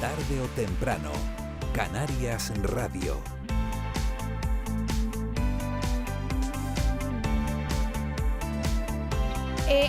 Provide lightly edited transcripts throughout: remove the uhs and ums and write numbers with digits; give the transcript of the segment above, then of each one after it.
Tarde o temprano, Canarias Radio.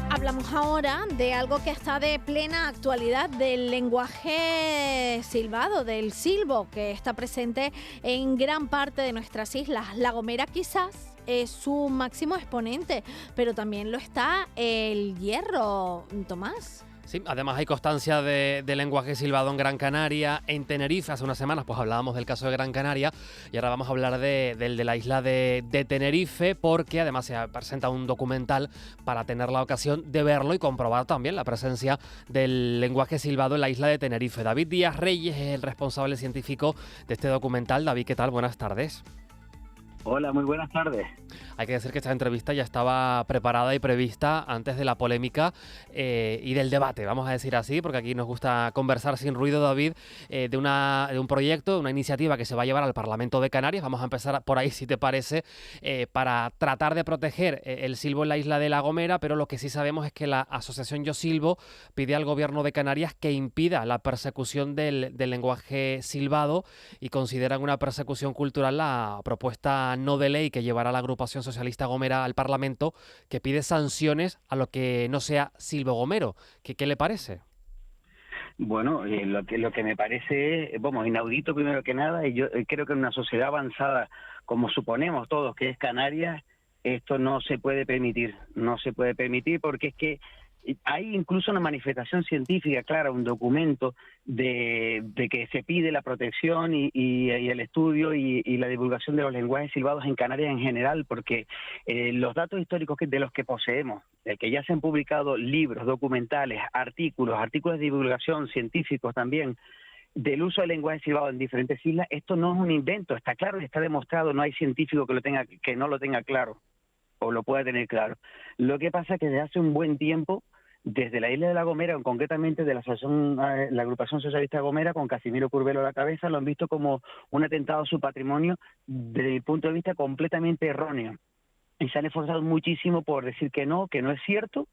Hablamos ahora de algo que está de plena actualidad, del lenguaje silbado, del silbo, que está presente en gran parte de nuestras islas. La Gomera quizás es su máximo exponente, pero también lo está el hierro, Tomás. Sí, además hay constancia de lenguaje silbado en Gran Canaria, en Tenerife. Hace unas semanas pues hablábamos del caso de Gran Canaria y ahora vamos a hablar del de la isla de Tenerife, porque además se presenta un documental para tener la ocasión de verlo y comprobar también la presencia del lenguaje silbado en la isla de Tenerife. David Díaz Reyes es el responsable científico de este documental. David, ¿qué tal? Buenas tardes. Hola, muy buenas tardes. Hay que decir que esta entrevista ya estaba preparada y prevista antes de la polémica y del debate, vamos a decir así, porque aquí nos gusta conversar sin ruido, David, de un proyecto, de una iniciativa que se va a llevar al Parlamento de Canarias. Vamos a empezar por ahí, si te parece, para tratar de proteger el silbo en la isla de La Gomera, pero lo que sí sabemos es que la asociación Yo Silbo pide al Gobierno de Canarias que impida la persecución del lenguaje silbado y consideran una persecución cultural la propuesta no de ley que llevará la agrupación socialista Gomera al Parlamento, que pide sanciones a lo que no sea silbo gomero. ¿Qué le parece? Bueno, lo que me parece, inaudito primero que nada, y yo creo que en una sociedad avanzada, como suponemos todos que es Canarias, esto no se puede permitir, porque es que hay incluso una manifestación científica clara, un documento de que se pide la protección y el estudio y la divulgación de los lenguajes silbados en Canarias en general, porque los datos históricos de los que poseemos, de que ya se han publicado libros, documentales, artículos de divulgación científicos también, del uso del lenguaje silbado en diferentes islas, esto no es un invento, está claro y está demostrado, no hay científico que no lo tenga claro o lo pueda tener claro. Lo que pasa es que desde hace un buen tiempo, desde la isla de La Gomera, concretamente de la agrupación socialista Gomera, con Casimiro Curbelo a la cabeza, lo han visto como un atentado a su patrimonio desde mi punto de vista completamente erróneo. Y se han esforzado muchísimo por decir que no es cierto,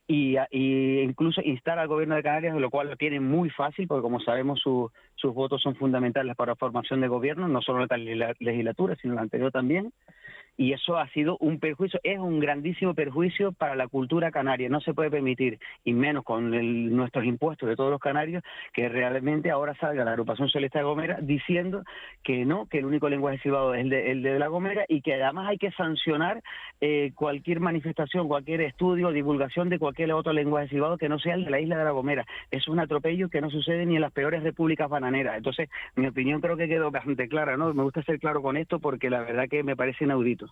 y incluso instar al Gobierno de Canarias, de lo cual lo tienen muy fácil, porque como sabemos sus votos son fundamentales para la formación de gobierno, no solo en la legislatura, sino en la anterior también. Y eso ha sido un perjuicio, es un grandísimo perjuicio para la cultura canaria. No se puede permitir, y menos con nuestros impuestos de todos los canarios, que realmente ahora salga la agrupación socialista de Gomera diciendo que no, que el único lenguaje silbado es el de La Gomera, y que además hay que sancionar cualquier manifestación, cualquier estudio o divulgación de cualquier otro lenguaje silbado que no sea el de la isla de La Gomera. Es un atropello que no sucede ni en las peores repúblicas bananeras. Entonces, mi opinión creo que quedó bastante clara, ¿no? Me gusta ser claro con esto porque la verdad que me parece inaudito.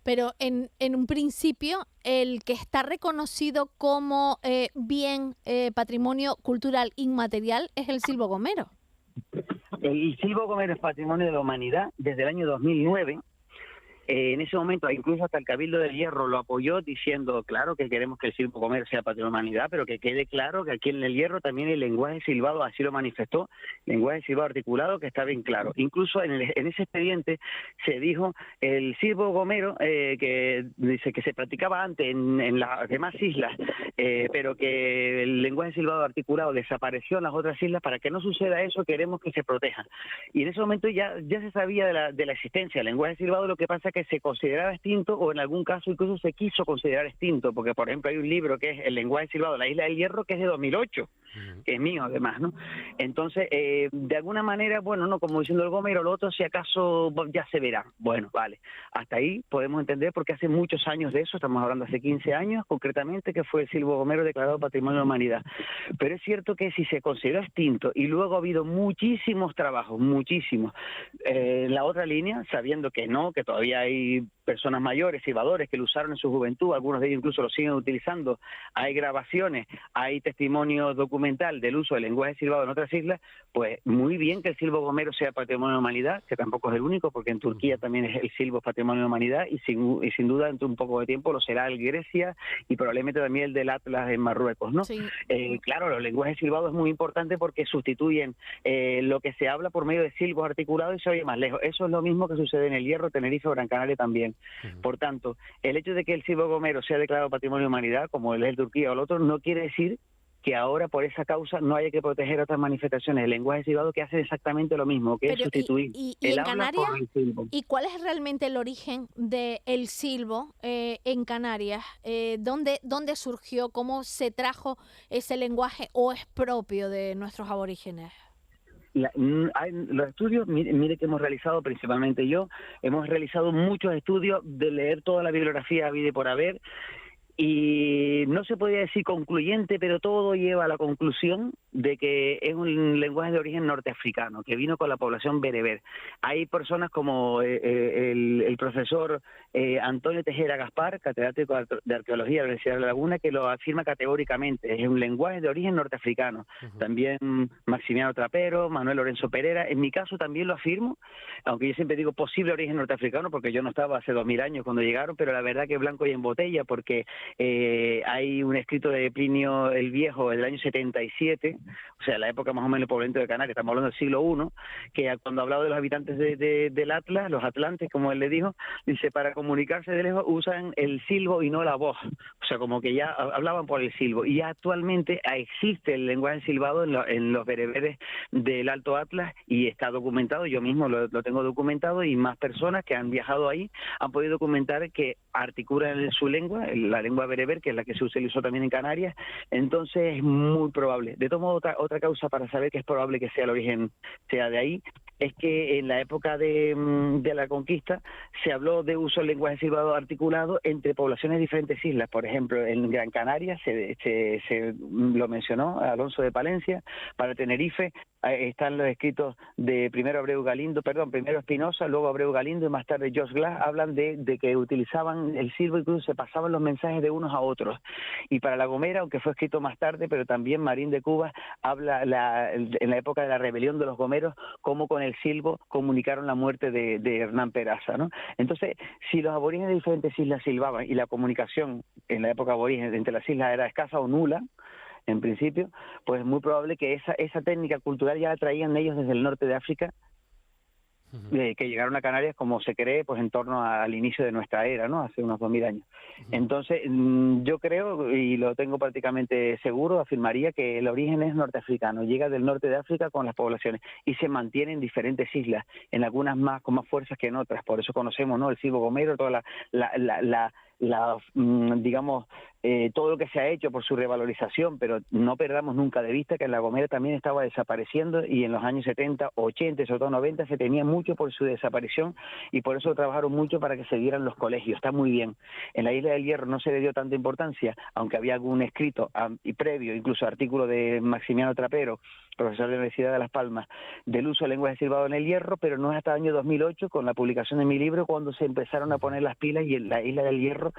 Pero en un principio, el que está reconocido como bien patrimonio cultural inmaterial es el silbo gomero. El silbo gomero es patrimonio de la humanidad desde el año 2009. En ese momento, incluso hasta el Cabildo del Hierro lo apoyó diciendo, claro, que queremos que el silbo gomero sea patrimonio de la humanidad, pero que quede claro que aquí en el Hierro también el lenguaje silbado, así lo manifestó, lenguaje silbado articulado, que está bien claro. Incluso en ese expediente se dijo el silbo gomero, que dice que se practicaba antes en las demás islas, pero que el lenguaje silbado articulado desapareció en las otras islas. Para que no suceda eso, queremos que se proteja. Y en ese momento ya se sabía de la existencia del lenguaje silbado. Lo que pasa es que se consideraba extinto, o en algún caso incluso se quiso considerar extinto, porque por ejemplo hay un libro que es El lenguaje silbado de la isla del Hierro, que es de 2008, que es mío además, ¿no? Entonces, de alguna manera, bueno, no como diciendo el gomero, lo otro si acaso ya se verá. Bueno, vale, hasta ahí podemos entender, porque hace muchos años de eso, estamos hablando hace 15 años concretamente, que fue el silbo gomero declarado Patrimonio de la Humanidad. Pero es cierto que si se consideró extinto y luego ha habido muchísimos trabajos, muchísimos, la otra línea, sabiendo que no, que todavía hay personas mayores, silbadores, que lo usaron en su juventud, algunos de ellos incluso lo siguen utilizando, hay grabaciones, hay testimonio documental del uso del lenguaje silbado en otras islas, pues muy bien que el silbo gomero sea patrimonio de la humanidad, que tampoco es el único, porque en Turquía también es el silbo patrimonio de la humanidad, y sin duda dentro de un poco de tiempo lo será el Grecia y probablemente también el del Atlas en Marruecos, ¿no? Sí. Claro, los lenguajes silbados es muy importante porque sustituyen lo que se habla por medio de silbos articulados y se oye más lejos. Eso es lo mismo que sucede en el Hierro, Tenerife o Gran Canaria también. Por tanto, el hecho de que el silbo gomero sea declarado Patrimonio de la Humanidad, como el de Turquía o el otro, no quiere decir que ahora por esa causa no haya que proteger otras manifestaciones del lenguaje silbado que hacen exactamente lo mismo, que es Pero, sustituir y el en habla Canarias, por el silbo. ¿y cuál es realmente el origen del silbo en Canarias? ¿Dónde surgió? ¿Cómo se trajo ese lenguaje o es propio de nuestros aborígenes? Los estudios, mire que hemos realizado, principalmente yo, hemos realizado muchos estudios de leer toda la bibliografía habida y por haber, y no se podía decir concluyente, pero todo lleva a la conclusión de que es un lenguaje de origen norteafricano, que vino con la población bereber. Hay personas como el profesor Antonio Tejera Gaspar, catedrático de Arqueología de la Universidad de La Laguna, que lo afirma categóricamente, es un lenguaje de origen norteafricano. También Maximiano Trapero, Manuel Lorenzo Pereira, en mi caso también lo afirmo, aunque yo siempre digo posible origen norteafricano, porque yo no estaba hace 2000 años cuando llegaron, pero la verdad que blanco y en botella, porque hay un escrito de Plinio el Viejo del año 77, o sea, la época más o menos del poblamiento de Canarias, estamos hablando del siglo I, que cuando hablaba de los habitantes del Atlas, los atlantes, como él le dijo, dice, para comunicarse de lejos usan el silbo y no la voz, o sea, como que ya hablaban por el silbo, y ya actualmente existe el lenguaje silbado en los bereberes del Alto Atlas, y está documentado, yo mismo lo tengo documentado, y más personas que han viajado ahí han podido documentar que articulan su lengua, la lengua bereber, que es la que se utilizó también en Canarias. Entonces es muy probable. De todo modo, otra causa para saber que es probable que sea el origen sea de ahí, es que en la época de la conquista se habló de uso del lenguaje silbado articulado entre poblaciones de diferentes islas. Por ejemplo, en Gran Canaria se lo mencionó Alonso de Palencia. Para Tenerife están los escritos de primero Espinosa, luego Abreu Galindo y más tarde George Glass, hablan de que utilizaban el silbo, incluso se pasaban los mensajes de unos a otros. Y para La Gomera, aunque fue escrito más tarde, pero también Marín de Cuba habla en la época de la rebelión de los gomeros, cómo con el silbo comunicaron la muerte de Hernán Peraza, ¿no? Entonces, si los aborígenes de diferentes islas silbaban y la comunicación en la época aborigen entre las islas era escasa o nula, en principio, pues es muy probable que esa técnica cultural ya la traían ellos desde el norte de África, que llegaron a Canarias, como se cree, pues en torno al inicio de nuestra era, ¿no? Hace unos 2000 años. Entonces, yo creo, y lo tengo prácticamente seguro, afirmaría que el origen es norteafricano, llega del norte de África con las poblaciones y se mantiene en diferentes islas, en algunas más con más fuerzas que en otras. Por eso conocemos, ¿no?, el silbo gomero, toda digamos, todo lo que se ha hecho por su revalorización, pero no perdamos nunca de vista que en La Gomera también estaba desapareciendo, y en los años 70, 80, sobre todo 90, se tenía mucho por su desaparición, y por eso trabajaron mucho para que se dieran los colegios. Está muy bien. En la Isla del Hierro no se le dio tanta importancia, aunque había algún escrito y previo, incluso artículo de Maximiano Trapero, profesor de la Universidad de Las Palmas, del uso del lenguaje silbado en el Hierro, pero no es hasta el año 2008, con la publicación de mi libro, cuando se empezaron a poner las pilas, y en la Isla del Hierro,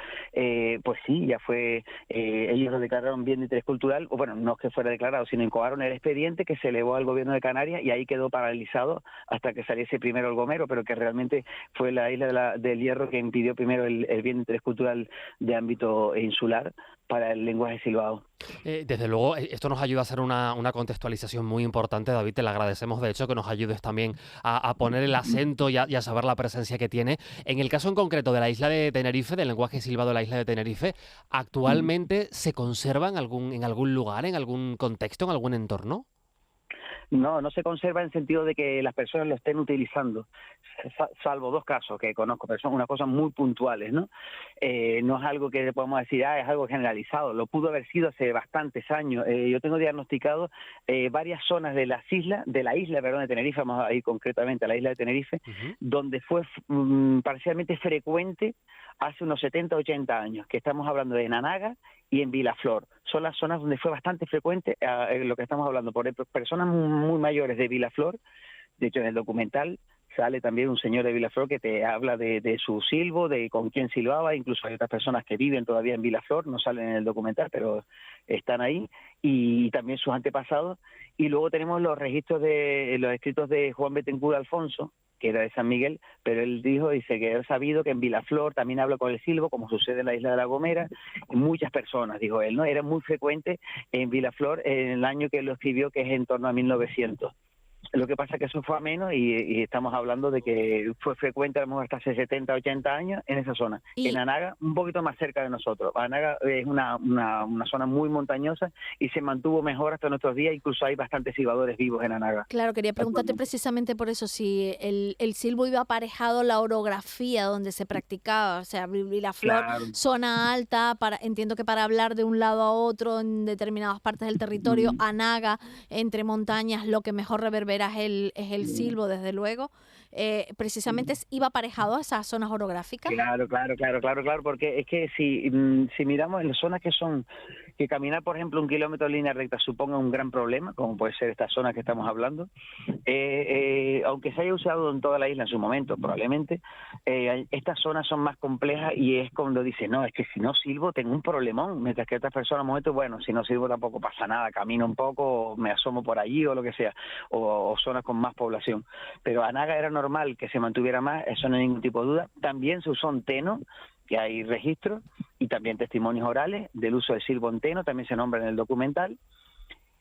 pues sí, ya fue, ellos lo declararon bien de interés cultural, o bueno, no es que fuera declarado, sino incoaron el expediente que se elevó al gobierno de Canarias, y ahí quedó paralizado hasta que saliese primero el gomero, pero que realmente fue la Isla del Hierro que impidió primero el bien de interés cultural de ámbito insular para el lenguaje silbado. Desde luego, esto nos ayuda a hacer una contextualización muy importante, David, te lo agradecemos, de hecho, que nos ayudes también a poner el acento y a saber la presencia que tiene. En el caso en concreto de la isla de Tenerife, del lenguaje silbado de la isla de Tenerife, ¿actualmente se conserva en algún lugar, en algún contexto, en algún entorno? No se conserva en el sentido de que las personas lo estén utilizando, salvo dos casos que conozco, pero son unas cosas muy puntuales, ¿no? No es algo que podamos decir, es algo generalizado, lo pudo haber sido hace bastantes años. Yo tengo diagnosticado varias zonas de la isla de Tenerife, vamos a ir concretamente a la isla de Tenerife, donde fue parcialmente frecuente hace unos 70, 80 años, que estamos hablando de Nanaga y en Vilaflor. Son las zonas donde fue bastante frecuente lo que estamos hablando, por personas muy mayores de Vilaflor. De hecho, en el documental sale también un señor de Vilaflor que te habla de su silbo, de con quién silbaba. Incluso hay otras personas que viven todavía en Vilaflor, no salen en el documental, pero están ahí, y también sus antepasados. Y luego tenemos los registros de los escritos de Juan Betancur Alfonso, que era de San Miguel, pero él dice que él sabido que en Vilaflor también habla con el silbo, como sucede en la isla de La Gomera, y muchas personas, dijo él, ¿no? Era muy frecuente en Vilaflor en el año que él lo escribió, que es en torno a 1900. Lo que pasa es que eso fue a menos y estamos hablando de que fue frecuente a lo mejor hasta hace 70, 80 años en esa zona. Y- En Anaga, un poquito más cerca de nosotros. Anaga es una zona muy montañosa y se mantuvo mejor hasta nuestros días, incluso hay bastantes silbadores vivos en Anaga. Claro, quería preguntarte Actualmente. precisamente por eso, si el silbo iba aparejado a la orografía donde se practicaba, o sea, Vilaflor, Claro. zona alta, entiendo que para hablar de un lado a otro en determinadas partes del territorio, Anaga, entre montañas, lo que mejor reverbera es el silbo, desde luego. Precisamente iba aparejado a esas zonas orográficas. Claro, porque es que si miramos en las zonas que caminar, por ejemplo, 1 kilómetro en línea recta suponga un gran problema, como puede ser esta zona que estamos hablando, aunque se haya usado en toda la isla en su momento, probablemente, estas zonas son más complejas y es cuando dice, no, es que si no silbo tengo un problemón, mientras que otras personas, momentos, bueno, si no silbo tampoco pasa nada, camino un poco, me asomo por allí o lo que sea, o zonas con más población. Pero Anaga era normal que se mantuviera más, eso no hay ningún tipo de duda. También se usó en Teno, que hay registros, y también testimonios orales del uso del silbo en Teno, también se nombra en el documental.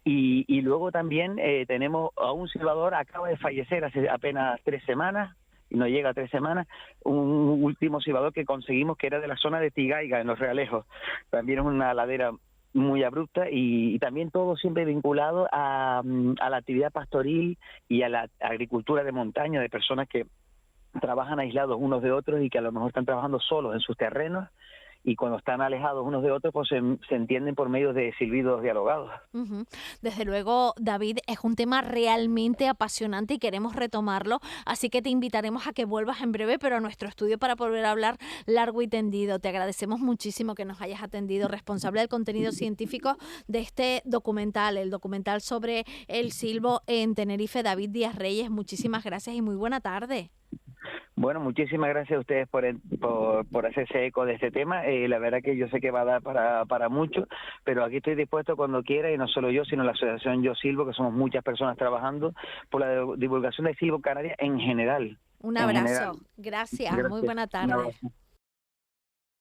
Y luego también tenemos a un silbador, acaba de fallecer hace apenas 3 semanas, y no llega a 3 semanas, un último silbador que conseguimos que era de la zona de Tigaiga, en Los Realejos. También es una ladera muy abrupta y también todo siempre vinculado a la actividad pastoril y a la agricultura de montaña, de personas que trabajan aislados unos de otros y que a lo mejor están trabajando solos en sus terrenos y cuando están alejados unos de otros pues se entienden por medio de silbidos dialogados. Ujú. Desde luego, David, es un tema realmente apasionante y queremos retomarlo, así que te invitaremos a que vuelvas en breve, pero a nuestro estudio para volver a hablar largo y tendido. Te agradecemos muchísimo que nos hayas atendido, responsable del contenido científico de este documental, el documental sobre el silbo en Tenerife, David Díaz Reyes. Muchísimas gracias y muy buena tarde. Bueno, muchísimas gracias a ustedes por hacerse eco de este tema. La verdad que yo sé que va a dar para mucho, pero aquí estoy dispuesto cuando quiera, y no solo yo, sino la Asociación Yo Silbo, que somos muchas personas trabajando por la divulgación del silbo canaria en general. Un En abrazo. general. Gracias. Muy Gracias. buena Un tarde. abrazo.